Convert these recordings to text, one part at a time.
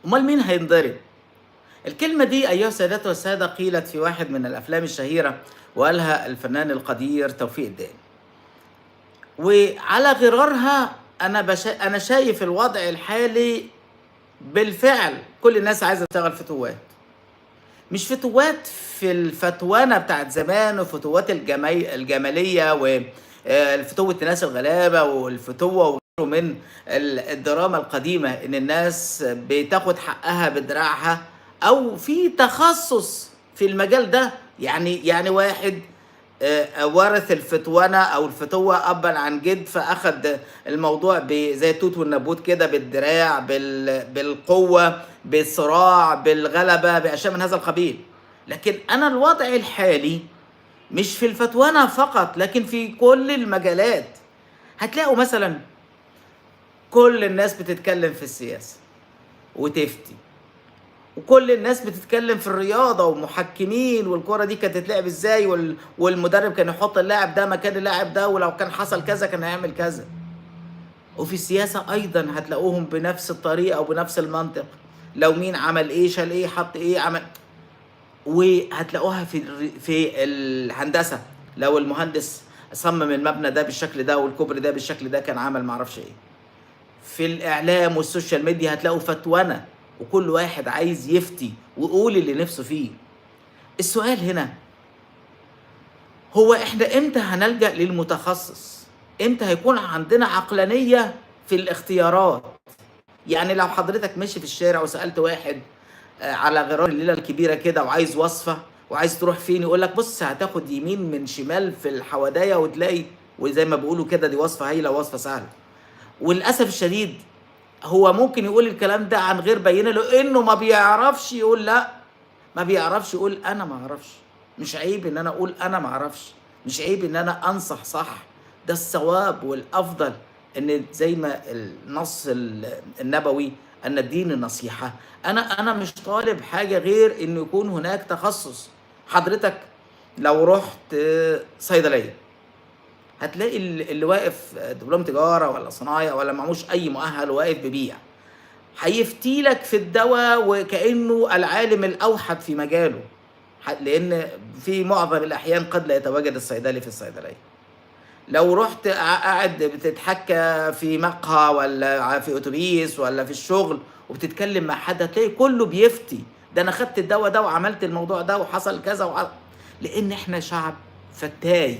امال مين هينضرب؟ الكلمة دي أيها السادات والسادة قيلت في واحد من الأفلام الشهيرة، وقالها الفنان القدير توفيق الدين. وعلى غرارها أنا شايف الوضع الحالي بالفعل كل الناس عايزة تشتغل فتوات. مش فتوات في الفتوانة بتاعت زمان وفتوات الجمالية والفتوة الناس الغلابة والفتوة وغيره من الدراما القديمة، إن الناس بتاخد حقها بدراعها أو في تخصص في المجال ده. يعني واحد ورث الفتوانة أو الفتوة أبا عن جد، فأخد الموضوع زي التوت والنبوت كده، بالدراع، بالقوة، بالصراع، بالغلبة، بأشياء من هذا القبيل. لكن أنا الوضع الحالي مش في الفتوانة فقط، لكن في كل المجالات. هتلاقوا مثلا كل الناس بتتكلم في السياسة وتفتي، وكل الناس بتتكلم في الرياضة ومحكمين، والكرة دي كانت تتلعب ازاي، والمدرب كان يحط اللاعب ده مكان اللاعب ده، ولو كان حصل كذا كان هيعمل كذا. وفي السياسة أيضا هتلاقوهم بنفس الطريقة وبنفس المنطق، لو مين عمل ايه، شال ايه، حط ايه، عمل. وهتلاقوها في الهندسة، لو المهندس صمم المبنى ده بالشكل ده والكوبري ده بالشكل ده كان عمل معرفش ايه. في الإعلام والسوشيال ميديا هتلاقوا فتوانة، وكل واحد عايز يفتي ويقول اللي نفسه فيه. السؤال هنا هو احنا امتى هنلجأ للمتخصص؟ امتى هيكون عندنا عقلانية في الاختيارات؟ يعني لو حضرتك ماشي في الشارع وسألت واحد على غرار الليلة الكبيرة كده وعايز وصفة وعايز تروح فين، يقول لك بص هتاخد يمين من شمال في الحوادية وتلاقي، وزي ما بيقولوا كده دي وصفة هايلة ووصفة سهلة. وللأسف الشديد هو ممكن يقول الكلام ده عن غير بينه، لانه ما بيعرفش يقول لا، ما بيعرفش يقول انا ما اعرفش. مش عيب ان انا اقول انا ما اعرفش، مش عيب ان انا انصح صح. ده الصواب والافضل، ان زي ما النص النبوي ان الدين النصيحة. انا مش طالب حاجة غير ان يكون هناك تخصص. حضرتك لو رحت صيدلية هتلاقي اللي واقف دبلوم تجارة ولا صنايع ولا معهوش اي مؤهل واقف ببيع، هيفتي لك في الدواء وكأنه العالم الأوحد في مجاله، لأن في معظم الأحيان قد لا يتواجد الصيدلي في الصيدلية. لو رحت قاعد بتتحكى في مقهى ولا في أتوبيس ولا في الشغل وبتتكلم مع حد، هتلاقي كله بيفتي، ده أنا خدت الدواء ده وعملت الموضوع ده وحصل كذا لأن إحنا شعب فتاي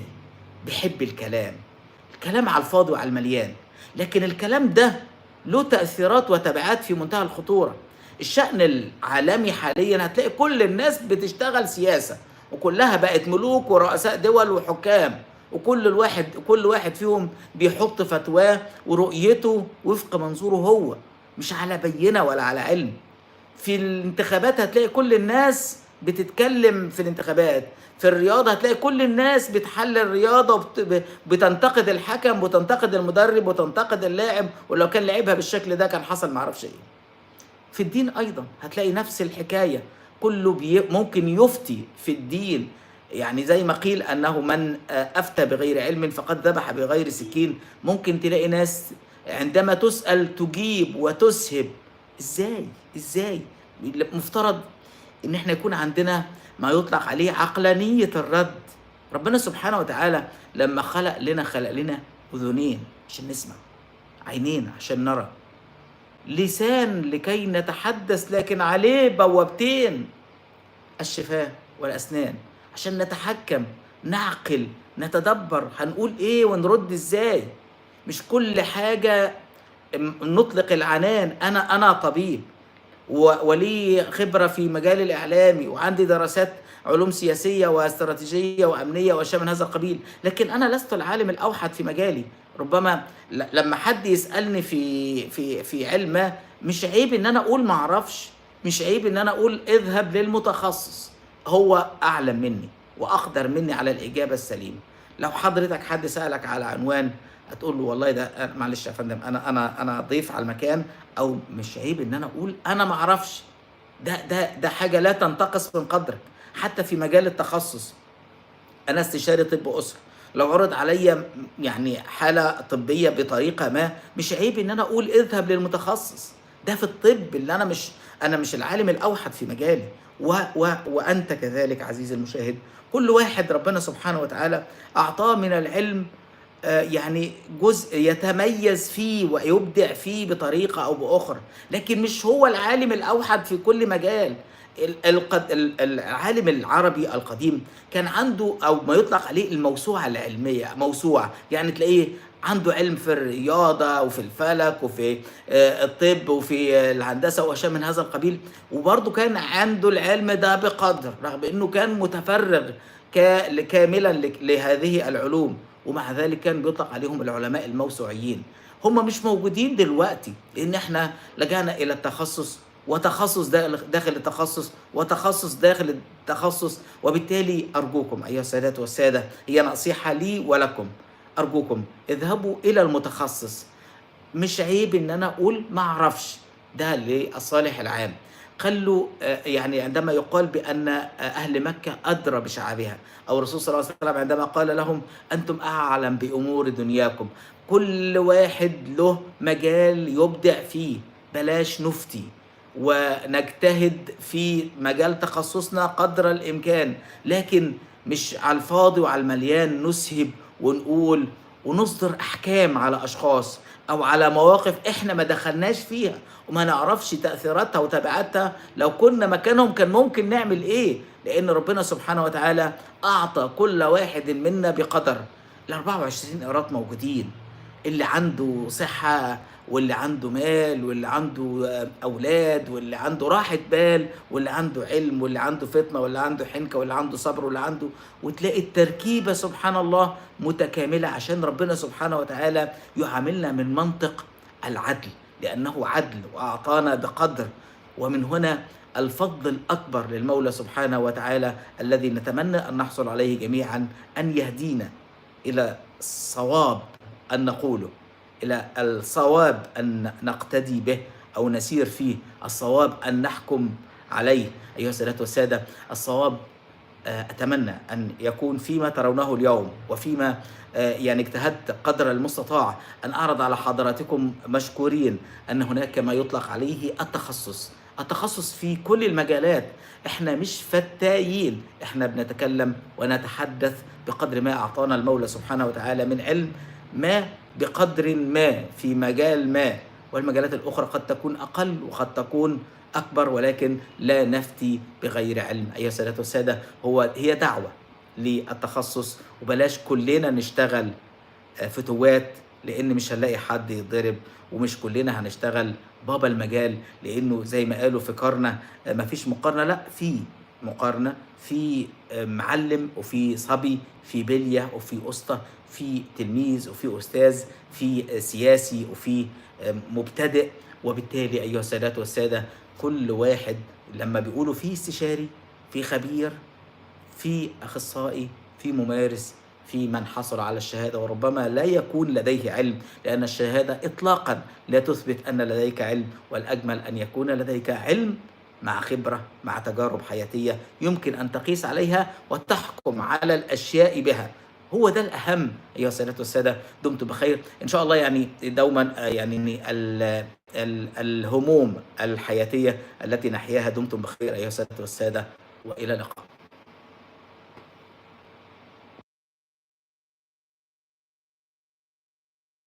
بيحب الكلام على الفاضي وعلى المليان. لكن الكلام ده له تأثيرات وتبعات في منتهى الخطورة. الشأن العالمي حاليا هتلاقي كل الناس بتشتغل سياسة، وكلها بقت ملوك ورؤساء دول وحكام، كل واحد فيهم بيحط فتواه ورؤيته وفق منظوره هو، مش على بينة ولا على علم. في الانتخابات هتلاقي كل الناس بتتكلم في الانتخابات. في الرياضة هتلاقي كل الناس بتحلل الرياضة وبتنتقد الحكم وتنتقد المدرب وتنتقد اللاعب، ولو كان لعبها بالشكل ده كان حصل معرفش ايه. في الدين أيضا هتلاقي نفس الحكاية، كله ممكن يفتي في الدين. يعني زي ما قيل أنه من أفتى بغير علم فقد ذبح بغير سكين. ممكن تلاقي ناس عندما تسأل تجيب وتسهب. ازاي مفترض ان احنا يكون عندنا ما يطلق عليه عقلانية الرد. ربنا سبحانه وتعالى لما خلق لنا اذنين عشان نسمع، عينين عشان نرى، لسان لكي نتحدث لكن عليه بوابتين، الشفاه والاسنان، عشان نتحكم، نعقل، نتدبر هنقول ايه ونرد ازاي. مش كل حاجة نطلق العنان. انا طبيب ولي خبرة في مجال الإعلامي وعندي دراسات علوم سياسية واستراتيجية وأمنية وأشياء من هذا القبيل، لكن أنا لست العالم الأوحد في مجالي. ربما لما حد يسألني في علم، مش عيب إن أنا أقول ما أعرفش، مش عيب إن أنا أقول اذهب للمتخصص، هو أعلم مني وأقدر مني على الإجابة السليمة. لو حضرتك حد سألك على عنوان هتقول له والله ده معلش يا فندم انا ضيف على المكان، او مش عيب ان انا اقول انا ما اعرفش. ده حاجه لا تنتقص من قدرك. حتى في مجال التخصص، انا استشاري طب اسره، لو عرض عليا يعني حاله طبيه بطريقه ما، مش عيب ان انا اقول اذهب للمتخصص. ده في الطب اللي أنا مش العالم الأوحد في مجالي، وأنت كذلك عزيزي المشاهد. كل واحد ربنا سبحانه وتعالى أعطاه من العلم يعني جزء يتميز فيه ويبدع فيه بطريقة أو بأخرى، لكن مش هو العالم الأوحد في كل مجال. العالم العربي القديم كان عنده أو ما يطلق عليه الموسوعة العلمية، موسوعة يعني تلاقيه عنده علم في الرياضة وفي الفلك وفي الطب وفي الهندسة وأشياء من هذا القبيل، وبرضه كان عنده العلم ده بقدر، رغم أنه كان متفرغ كاملا لهذه العلوم، ومع ذلك كان بيطلق عليهم العلماء الموسوعيين. هم مش موجودين دلوقتي لان احنا لجأنا الى التخصص، وتخصص داخل التخصص، وتخصص داخل التخصص. وبالتالي ارجوكم ايها السادات والساده، هي نصيحه لي ولكم، ارجوكم اذهبوا الى المتخصص. مش عيب ان انا اقول ما اعرفش، ده للصالح العام. خلوا يعني عندما يقال بان اهل مكه ادرى بشعبها، او الرسول صلى الله عليه وسلم عندما قال لهم انتم اعلم بامور دنياكم، كل واحد له مجال يبدع فيه، بلاش نفتي ونجتهد في مجال تخصصنا قدر الامكان، لكن مش على الفاضي وعلى المليان نسهب ونقول ونصدر احكام على اشخاص او على مواقف احنا ما دخلناش فيها وما نعرفش تأثيراتها وتبعاتها. لو كنا مكانهم كان ممكن نعمل ايه؟ لان ربنا سبحانه وتعالى اعطى كل واحد منا بقدر. ال 24 قيراط موجودين، اللي عنده صحة واللي عنده مال واللي عنده أولاد واللي عنده راحة بال واللي عنده علم واللي عنده فطنة واللي عنده حنكة واللي عنده صبر واللي عنده، وتلاقي التركيبة سبحان الله متكاملة، عشان ربنا سبحانه وتعالى يعاملنا من منطق العدل، لأنه عدل وأعطانا بقدر. ومن هنا الفضل الأكبر للمولى سبحانه وتعالى الذي نتمنى أن نحصل عليه جميعا، أن يهدينا إلى الصواب أن نقوله، إلى الصواب أن نقتدي به أو نسير فيه، الصواب أن نحكم عليه. أيها السادة والسادة، الصواب أتمنى أن يكون فيما ترونه اليوم، وفيما يعني اجتهدت قدر المستطاع أن أعرض على حضراتكم مشكورين أن هناك ما يطلق عليه التخصص في كل المجالات. احنا مش فتايين، احنا بنتكلم ونتحدث بقدر ما أعطانا المولى سبحانه وتعالى من علم ما، بقدر ما في مجال ما، والمجالات الأخرى قد تكون أقل وقد تكون أكبر، ولكن لا نفتي بغير علم. أيها السادة والسادة، هي دعوة للتخصص، وبلاش كلنا نشتغل فتوات، لأن مش هنلاقي حد يتضرب، ومش كلنا هنشتغل بابا المجال، لأنه زي ما قالوا في قرنة مفيش مقارنة. لا، في مقارنة، في معلم وفي صبي، في بلية وفي أسطى، في تلميذ وفي أستاذ، في سياسي وفي مبتدئ. وبالتالي أيها السادات والسادة، كل واحد لما بيقولوا في استشاري، في خبير، في أخصائي، في ممارس، في من حصل على الشهادة وربما لا يكون لديه علم، لأن الشهادة إطلاقا لا تثبت أن لديك علم، والأجمل أن يكون لديك علم مع خبرة، مع تجارب حياتية يمكن أن تقيس عليها وتحكم على الأشياء بها. هو ده الأهم. أيها السادة والسادة، دمتم بخير إن شاء الله. يعني دوما يعني الهموم الحياتية التي نحياها، دمتم بخير أيها السادة والسادة، وإلى اللقاء.